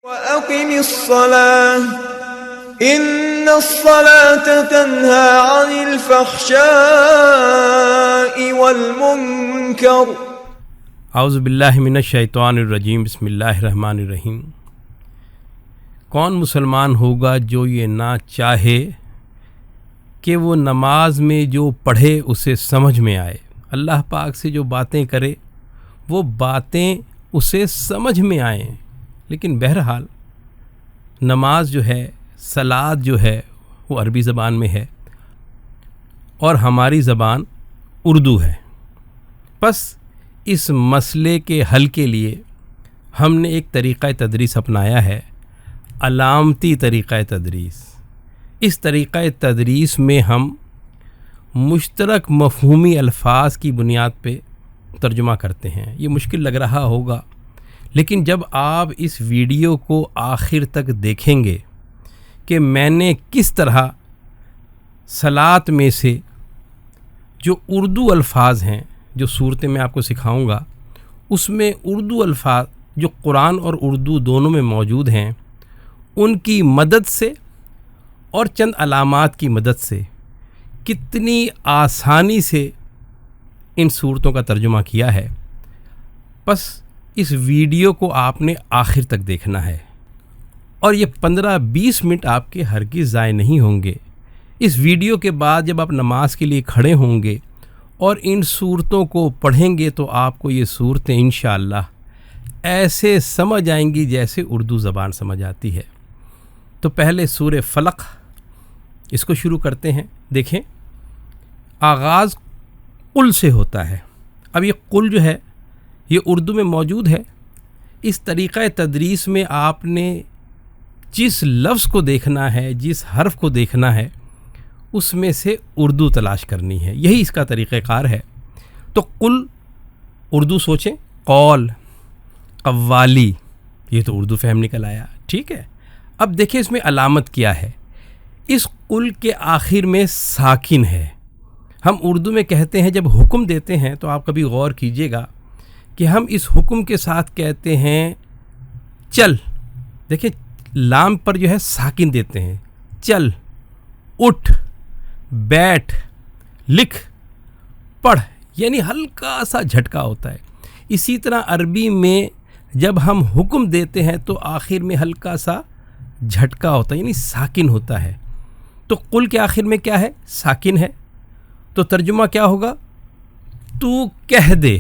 وَأَقِمِ الصَّلَاةَ إِنَّ الصَّلَاةَ تَنْهَى عَنِ الْفَحْشَاءِ وَالْمُنكَرِ۔ اعوذ باللہ من الشیطان الرجیم، بسم اللہ الرحمن الرحیم۔ کون مسلمان ہوگا جو یہ نہ چاہے کہ وہ نماز میں جو پڑھے اسے سمجھ میں آئے، اللہ پاک سے جو باتیں کرے وہ باتیں اسے سمجھ میں آئیں۔ لیکن بہرحال نماز جو ہے، صلاۃ جو ہے، وہ عربی زبان میں ہے اور ہماری زبان اردو ہے۔ پس اس مسئلے کے حل کے لیے ہم نے ایک طریقہ تدریس اپنایا ہے، علامتی طریقہ تدریس۔ اس طریقہ تدریس میں ہم مشترک مفہومی الفاظ کی بنیاد پہ ترجمہ کرتے ہیں۔ یہ مشکل لگ رہا ہوگا، لیکن جب آپ اس ویڈیو کو آخر تک دیکھیں گے کہ میں نے کس طرح صلاۃ میں سے جو اردو الفاظ ہیں، جو صورتیں میں آپ کو سکھاؤں گا، اس میں اردو الفاظ جو قرآن اور اردو دونوں میں موجود ہیں، ان کی مدد سے اور چند علامات کی مدد سے کتنی آسانی سے ان صورتوں کا ترجمہ کیا ہے۔ بس اس ویڈیو کو آپ نے آخر تک دیکھنا ہے اور یہ 15-20 منٹ آپ کے ہرگز ضائع نہیں ہوں گے۔ اس ویڈیو کے بعد جب آپ نماز کے لیے کھڑے ہوں گے اور ان صورتوں کو پڑھیں گے تو آپ کو یہ صورتیں انشاءاللہ ایسے سمجھ آئیں گی جیسے اردو زبان سمجھ آتی ہے۔ تو پہلے سورہ فلق، اس کو شروع کرتے ہیں۔ دیکھیں، آغاز قل سے ہوتا ہے۔ اب یہ قل جو ہے یہ اردو میں موجود ہے۔ اس طریقہ تدریس میں آپ نے جس لفظ کو دیکھنا ہے، جس حرف کو دیکھنا ہے، اس میں سے اردو تلاش کرنی ہے۔ یہی اس کا طریقہ کار ہے۔ تو قل اردو سوچیں، قول، قوالی، یہ تو اردو فہم نکل آیا، ٹھیک ہے۔ اب دیکھیں اس میں علامت کیا ہے۔ اس قل کے آخر میں ساکن ہے۔ ہم اردو میں کہتے ہیں، جب حکم دیتے ہیں تو آپ کبھی غور کیجئے گا کہ ہم اس حکم کے ساتھ کہتے ہیں چل، دیکھیں لام پر جو ہے ساکن دیتے ہیں، چل، اٹھ، بیٹھ، لکھ، پڑھ، یعنی ہلکا سا جھٹکا ہوتا ہے۔ اسی طرح عربی میں جب ہم حکم دیتے ہیں تو آخر میں ہلکا سا جھٹکا ہوتا ہے، یعنی ساکن ہوتا ہے۔ تو قل کے آخر میں کیا ہے؟ ساکن ہے۔ تو ترجمہ کیا ہوگا؟ تو کہہ دے۔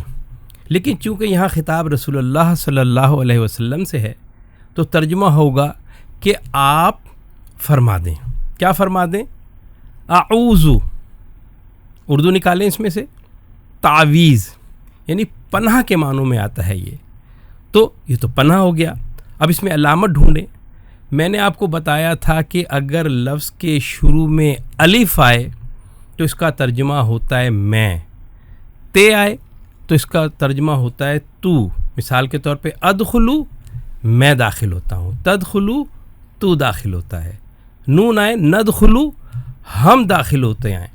لیکن چونکہ یہاں خطاب رسول اللہ صلی اللہ علیہ وسلم سے ہے تو ترجمہ ہوگا کہ آپ فرما دیں۔ کیا فرما دیں؟ اعوذ، اردو نکالیں اس میں سے، تعویذ، یعنی پناہ کے معنوں میں آتا ہے یہ۔ تو یہ تو پناہ ہو گیا۔ اب اس میں علامت ڈھونڈیں۔ میں نے آپ کو بتایا تھا کہ اگر لفظ کے شروع میں الف آئے تو اس کا ترجمہ ہوتا ہے میں، تے آئے تو اس کا ترجمہ ہوتا ہے تو۔ مثال کے طور پہ ادخلو، میں داخل ہوتا ہوں، تدخلو، تو داخل ہوتا ہے۔ نون آئے، ندخلو، ہم داخل ہوتے ہیں،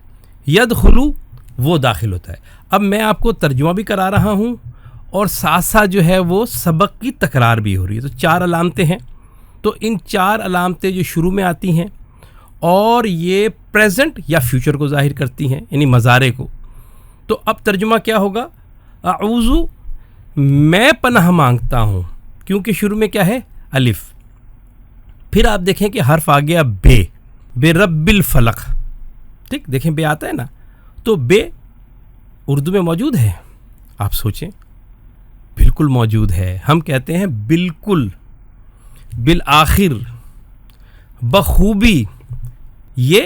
یدخلو، وہ داخل ہوتا ہے۔ اب میں آپ کو ترجمہ بھی کرا رہا ہوں اور ساتھ ساتھ جو ہے وہ سبق کی تکرار بھی ہو رہی ہے۔ تو 4 علامتیں ہیں۔ تو ان 4 علامتیں جو شروع میں آتی ہیں اور یہ پریزنٹ یا فیوچر کو ظاہر کرتی ہیں، یعنی مضارع کو۔ تو اب ترجمہ کیا ہوگا؟ اعوذ، میں پناہ مانگتا ہوں، کیونکہ شروع میں کیا ہے؟ الف۔ پھر آپ دیکھیں کہ حرف آ گیا بے، بے رب الفلق، ٹھیک، دیکھیں بے آتا ہے نا، تو بے اردو میں موجود ہے؟ آپ سوچیں، بالکل موجود ہے۔ ہم کہتے ہیں بالکل، بالآخر، بخوبی، یہ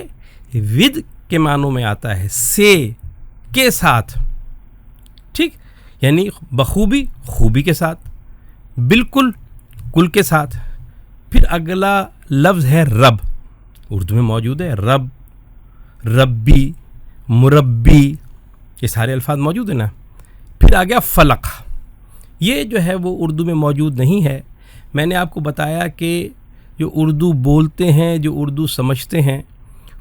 ود کے معنوں میں آتا ہے، سے، کے ساتھ، ٹھیک، یعنی بخوبی، خوبی کے ساتھ، بالکل، کل کے ساتھ۔ پھر اگلا لفظ ہے رب، اردو میں موجود ہے، رب، ربی، مربی، یہ سارے الفاظ موجود ہیں نا۔ پھر آ گیا فلق، یہ جو ہے وہ اردو میں موجود نہیں ہے۔ میں نے آپ کو بتایا کہ جو اردو بولتے ہیں، جو اردو سمجھتے ہیں،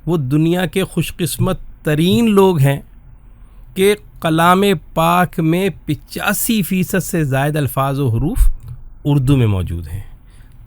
وہ دنیا کے خوش قسمت ترین لوگ ہیں کہ کلام پاک میں 85% سے زائد الفاظ و حروف اردو میں موجود ہیں۔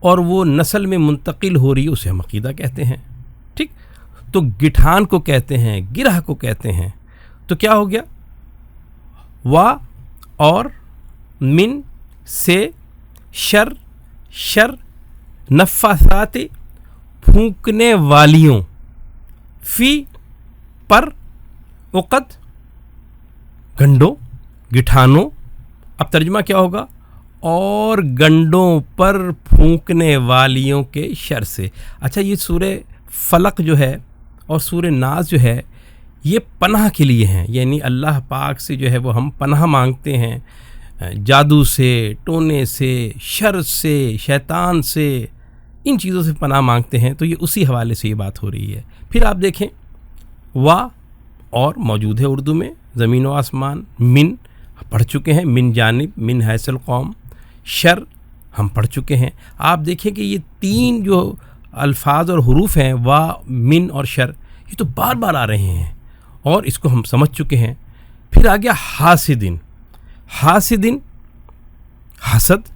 اور وہ نسل میں منتقل ہو رہی ہے اسے ہم عقیدہ کہتے ہیں. ٹھیک, تو گٹھان کو کہتے ہیں, گرہ کو کہتے ہیں. تو کیا ہو گیا؟ وا اور من سے شر نفاثات پھونکنے والیوں, فی پر عقد گنڈوں گٹھانوں. اب ترجمہ کیا ہوگا؟ اور گنڈوں پر پھونکنے والیوں کے شر سے. اچھا, یہ سورہ فلق جو ہے اور سورہ ناس جو ہے یہ پناہ کے لیے ہیں, یعنی اللہ پاک سے جو ہے وہ ہم پناہ مانگتے ہیں جادو سے, ٹونے سے, شر سے, شیطان سے, ان چیزوں سے پناہ مانگتے ہیں. تو یہ اسی حوالے سے یہ بات ہو رہی ہے. پھر آپ دیکھیں وا اور موجود ہے اردو میں, زمین و آسمان, من پڑھ چکے ہیں, من جانب, من حیث القوم, شر ہم پڑھ چکے ہیں. آپ دیکھیں کہ یہ تین جو الفاظ اور حروف ہیں وا, من اور شر, یہ تو بار بار آ رہے ہیں اور اس کو ہم سمجھ چکے ہیں. پھر آ گیا حاسدن. حاسدن حسد,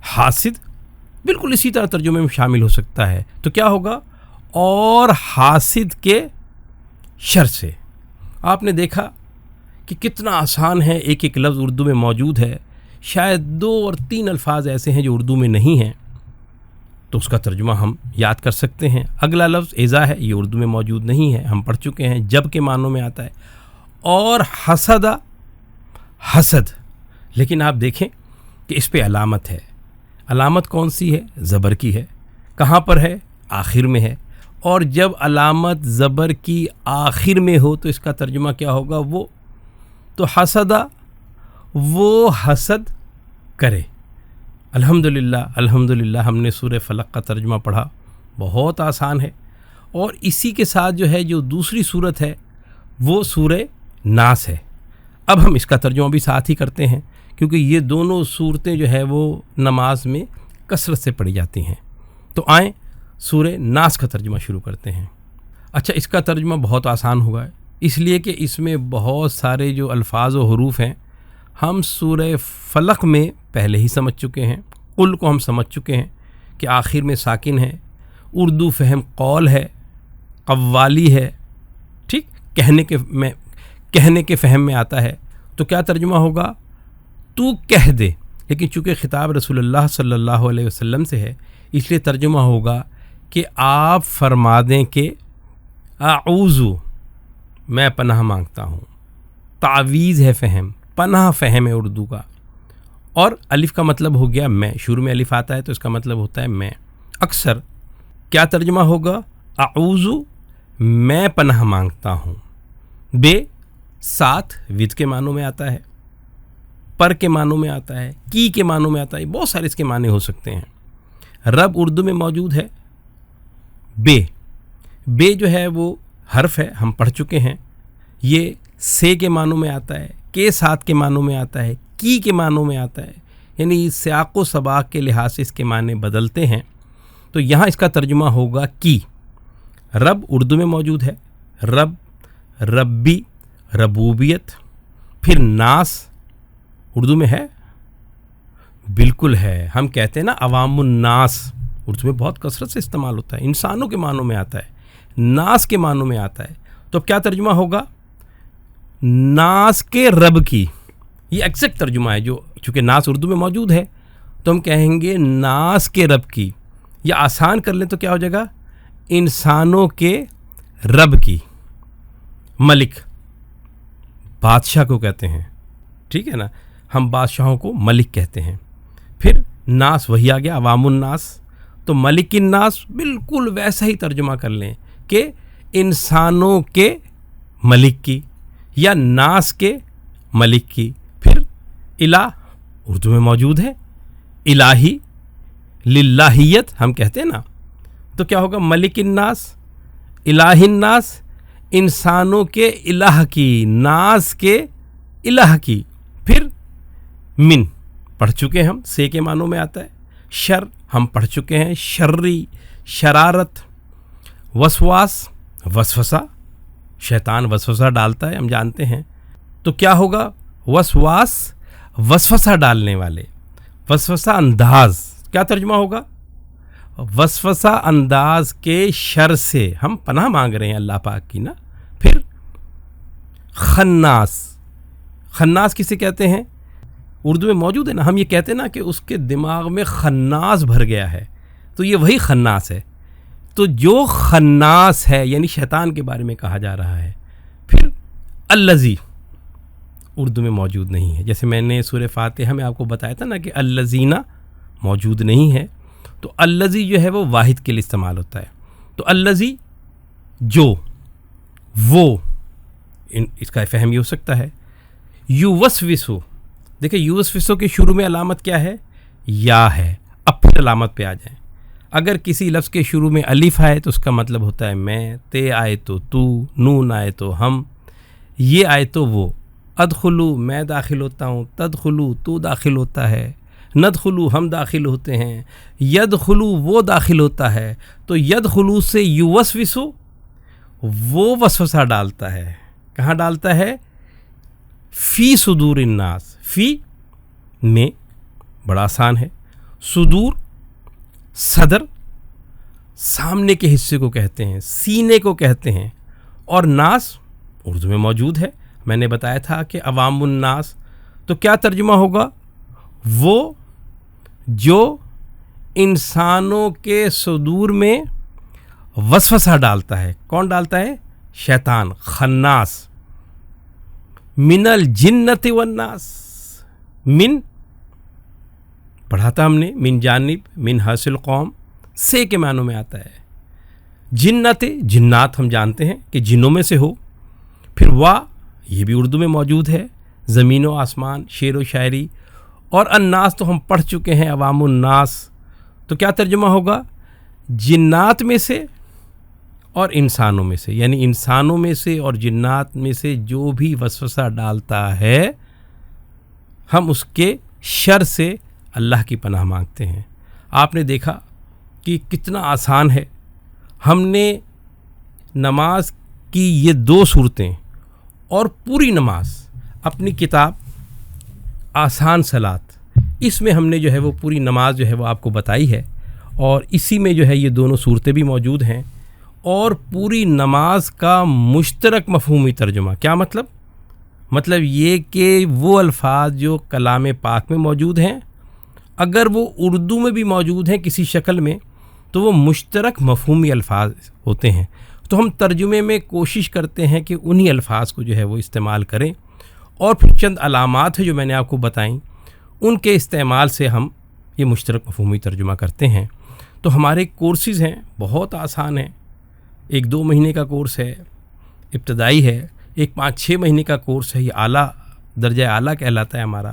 حاسد بالکل اسی طرح ترجمے میں شامل ہو سکتا ہے. تو کیا ہوگا؟ اور حاسد کے شر سے. آپ نے دیکھا کہ کتنا آسان ہے, ایک ایک لفظ اردو میں موجود ہے. شاید 2 اور 3 الفاظ ایسے ہیں جو اردو میں نہیں ہیں, تو اس کا ترجمہ ہم یاد کر سکتے ہیں. اگلا لفظ ایذا ہے, یہ اردو میں موجود نہیں ہے, ہم پڑھ چکے ہیں, جب کے معنوں میں آتا ہے. اور حسدہ, حسد, لیکن آپ دیکھیں کہ اس پہ علامت ہے. علامت کون سی ہے؟ زبر کی ہے. کہاں پر ہے؟ آخر میں ہے. اور جب علامت زبر کی آخر میں ہو تو اس کا ترجمہ کیا ہوگا؟ وہ. تو حسدہ, وہ حسد کرے. الحمدللہ ہم نے سورہ فلق کا ترجمہ پڑھا, بہت آسان ہے. اور اسی کے ساتھ جو ہے جو دوسری صورت ہے وہ سورہ ناس ہے. اب ہم اس کا ترجمہ بھی ساتھ ہی کرتے ہیں کیونکہ یہ دونوں صورتیں جو ہے وہ نماز میں کثرت سے پڑھی جاتی ہیں. تو آئیں سورہ ناس کا ترجمہ شروع کرتے ہیں. اچھا, اس کا ترجمہ بہت آسان ہوگا اس لیے کہ اس میں بہت سارے جو الفاظ و حروف ہیں ہم سورہ فلق میں پہلے ہی سمجھ چکے ہیں. قل کو ہم سمجھ چکے ہیں کہ آخر میں ساکن ہے. اردو فہم قول ہے, قوالی ہے. ٹھیک, کہنے کے فہم میں آتا ہے. تو کیا ترجمہ ہوگا؟ تو کہہ دے. لیکن چونکہ خطاب رسول اللہ صلی اللہ علیہ وسلم سے ہے اس لیے ترجمہ ہوگا کہ آپ فرما دیں کہ اعوذ, میں پناہ مانگتا ہوں. تعویذ ہے فہم, پناہ فہم ہے اردو کا. اور الف کا مطلب ہو گیا میں, شروع میں الف آتا ہے تو اس کا مطلب ہوتا ہے میں. اکثر کیا ترجمہ ہوگا؟ اعوذ, میں پناہ مانگتا ہوں. بے ساتھ ود کے معنوں میں آتا ہے, پر کے معنوں میں آتا ہے, کی کے معنوں میں آتا ہے, بہت سارے اس کے معنی ہو سکتے ہیں. رب اردو میں موجود ہے. بے جو ہے وہ حرف ہے, ہم پڑھ چکے ہیں. یہ سے کے معنوں میں آتا ہے, کے ساتھ کے معنوں میں آتا ہے, کی کے معنوں میں آتا ہے. یعنی سیاق و سباق کے لحاظ سے اس کے معنی بدلتے ہیں. تو یہاں اس کا ترجمہ ہوگا کی. رب اردو میں موجود ہے. رب, ربی, ربوبیت. پھر ناس اردو میں ہے, بالکل ہے. ہم کہتے ہیں نا عوام الناس, اردو میں بہت کثرت سے استعمال ہوتا ہے. انسانوں کے معنوں میں آتا ہے, ناس کے معنوں میں آتا ہے. تو اب کیا ترجمہ ہوگا؟ ناس کے رب کی. یہ ایگزیکٹ ترجمہ ہے, جو چونکہ ناس اردو میں موجود ہے تو ہم کہیں گے ناس کے رب کی. یا آسان کر لیں تو کیا ہو جائے گا؟ انسانوں کے رب کی. ملک, بادشاہ کو کہتے ہیں. ٹھیک ہے نا, ہم بادشاہوں کو ملک کہتے ہیں. پھر ناس وہی آ گیا, عوام الناس. تو ملک الناس بالکل ویسا ہی ترجمہ کر لیں کہ انسانوں کے ملک کی یا ناس کے ملک کی. پھر الہ اردو میں موجود ہے. الہی, للہیت ہم کہتے ہیں نا. تو کیا ہوگا؟ ملک الناس, الہ الناس, انسانوں کے الہ کی, ناس کے الہ کی. پھر من پڑھ چکے ہم, سے کے معنوں میں آتا ہے. شر ہم پڑھ چکے ہیں, شرری, شرارت. وسواس, وسوسہ, شیطان وسوسہ ڈالتا ہے, ہم جانتے ہیں. تو کیا ہوگا؟ وسواس, وسوسہ ڈالنے والے. وسوسہ انداز, کیا ترجمہ ہوگا؟ وسوسہ انداز کے شر سے ہم پناہ مانگ رہے ہیں اللہ پاک کی نا. پھر خناس. خناس کسے کہتے ہیں؟ اردو میں موجود ہے نا, ہم یہ کہتے ہیں نا کہ اس کے دماغ میں خناس بھر گیا ہے, تو یہ وہی خناس ہے. تو جو خناس ہے یعنی شیطان کے بارے میں کہا جا رہا ہے. پھر الذی اردو میں موجود نہیں ہے. جیسے میں نے سورہ فاتحہ میں آپ کو بتایا تھا نا کہ الذین موجود نہیں ہے, تو الذی جو ہے وہ واحد کے لیے استعمال ہوتا ہے. تو الذی جو, وہ, اس کا فہم یہ ہو سکتا ہے. یوسوسو, دیکھیں یوسوسو کے شروع میں علامت کیا ہے؟ یا ہے. اب پھر علامت پہ آ جائیں. اگر کسی لفظ کے شروع میں الف آئے تو اس کا مطلب ہوتا ہے میں, تے آئے تو تو, نون آئے تو ہم, یہ آئے تو وہ. ادخلو میں داخل ہوتا ہوں, تدخلو تو داخل ہوتا ہے, ندخلو ہم داخل ہوتے ہیں, یدخلو وہ داخل ہوتا ہے. تو یدخلو سے یوسوسو وہ وسوسہ ڈالتا ہے. کہاں ڈالتا ہے؟ فی صدور الناس. فی میں بڑا آسان ہے, صدور صدر سامنے کے حصے کو کہتے ہیں, سینے کو کہتے ہیں, اور ناس اردو میں موجود ہے. میں نے بتایا تھا کہ عوام الناس, تو کیا ترجمہ ہوگا؟ وہ جو انسانوں کے صدور میں وسوسہ ڈالتا ہے. کون ڈالتا ہے؟ شیطان. خناس. من الجنت والناس. من پڑھا تھا ہم نے, من جانب, من حاصل قوم, سے کے معنوں میں آتا ہے. جنت, جنات ہم جانتے ہیں کہ جنوں میں سے ہو. پھر وا, یہ بھی اردو میں موجود ہے, زمین و آسمان, شعر و شاعری. اور الناس تو ہم پڑھ چکے ہیں, عوام الناس. تو کیا ترجمہ ہوگا؟ جنات میں سے اور انسانوں میں سے, یعنی انسانوں میں سے اور جنات میں سے جو بھی وسوسہ ڈالتا ہے ہم اس کے شر سے اللہ کی پناہ مانگتے ہیں. آپ نے دیکھا کہ کتنا آسان ہے. ہم نے نماز کی یہ 2 صورتیں اور پوری نماز اپنی کتاب آسان صلات, اس میں ہم نے جو ہے وہ پوری نماز جو ہے وہ آپ کو بتائی ہے, اور اسی میں جو ہے یہ دونوں صورتیں بھی موجود ہیں. اور پوری نماز کا مشترک مفہومی ترجمہ. کیا مطلب؟ مطلب یہ کہ وہ الفاظ جو کلام پاک میں موجود ہیں اگر وہ اردو میں بھی موجود ہیں کسی شکل میں تو وہ مشترک مفہومی الفاظ ہوتے ہیں. تو ہم ترجمے میں کوشش کرتے ہیں کہ انہی الفاظ کو جو ہے وہ استعمال کریں, اور پھر چند علامات ہیں جو میں نے آپ کو بتائیں ان کے استعمال سے ہم یہ مشترک مفہومی ترجمہ کرتے ہیں. تو ہمارے کورسز ہیں, بہت آسان ہیں. ایک 2 مہینے کا کورس ہے, ابتدائی ہے. ایک 5-6 مہینے کا کورس ہے, یہ اعلیٰ درجہ اعلیٰ کہلاتا ہے ہمارا.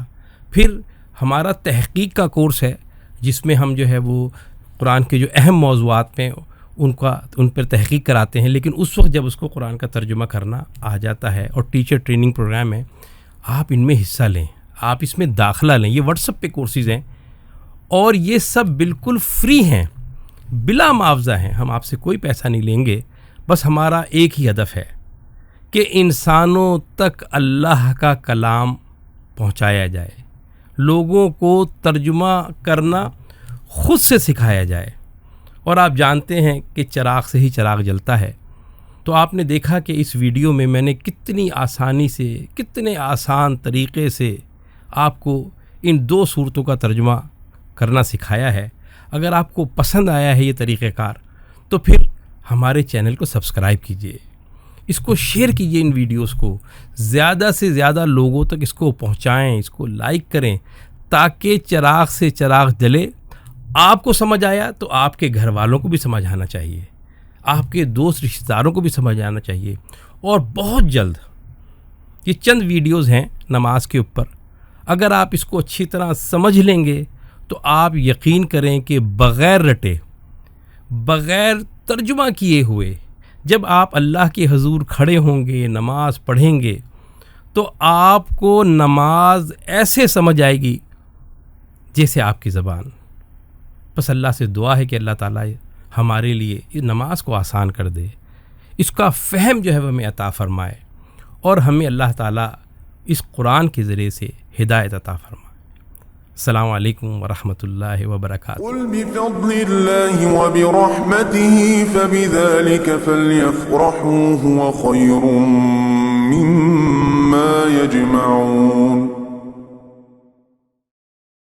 پھر ہمارا تحقیق کا کورس ہے جس میں ہم جو ہے وہ قرآن کے جو اہم موضوعات پہ ان پر تحقیق کراتے ہیں, لیکن اس وقت جب اس کو قرآن کا ترجمہ کرنا آ جاتا ہے. اور ٹیچر ٹریننگ پروگرام ہے, آپ ان میں حصہ لیں, آپ اس میں داخلہ لیں. یہ واٹس ایپ پہ کورسز ہیں اور یہ سب بالکل فری ہیں, بلا معاوضہ ہیں. ہم آپ سے کوئی پیسہ نہیں لیں گے. بس ہمارا ایک ہی ہدف ہے کہ انسانوں تک اللہ کا کلام پہنچایا جائے, لوگوں کو ترجمہ کرنا خود سے سکھایا جائے. اور آپ جانتے ہیں کہ چراغ سے ہی چراغ جلتا ہے. تو آپ نے دیکھا کہ اس ویڈیو میں نے کتنی آسانی سے, کتنے آسان طریقے سے آپ کو ان 2 صورتوں کا ترجمہ کرنا سکھایا ہے. اگر آپ کو پسند آیا ہے یہ طریقہ کار تو پھر ہمارے چینل کو سبسکرائب کیجئے, اس کو شیئر کیجئے, ان ویڈیوز کو زیادہ سے زیادہ لوگوں تک اس کو پہنچائیں, اس کو لائک کریں تاکہ چراغ سے چراغ جلے. آپ کو سمجھ آیا تو آپ کے گھر والوں کو بھی سمجھ آنا چاہیے, آپ کے دوست رشتہ داروں کو بھی سمجھ آنا چاہیے. اور بہت جلد یہ چند ویڈیوز ہیں نماز کے اوپر, اگر آپ اس کو اچھی طرح سمجھ لیں گے تو آپ یقین کریں کہ بغیر رٹے, بغیر ترجمہ کیے ہوئے جب آپ اللہ کے حضور کھڑے ہوں گے, نماز پڑھیں گے, تو آپ کو نماز ایسے سمجھ آئے گی جیسے آپ کی زبان. بس اللہ سے دعا ہے کہ اللہ تعالیٰ ہمارے لیے اس نماز کو آسان کر دے, اس کا فہم جو ہے وہ ہمیں عطا فرمائے, اور ہمیں اللہ تعالیٰ اس قرآن کے ذریعے سے ہدایت عطا فرمائے. السلام علیکم ورحمۃ اللہ وبرکاتہ. قل بفضل الله وبرحمته فبذلك فليفرحوا هو خير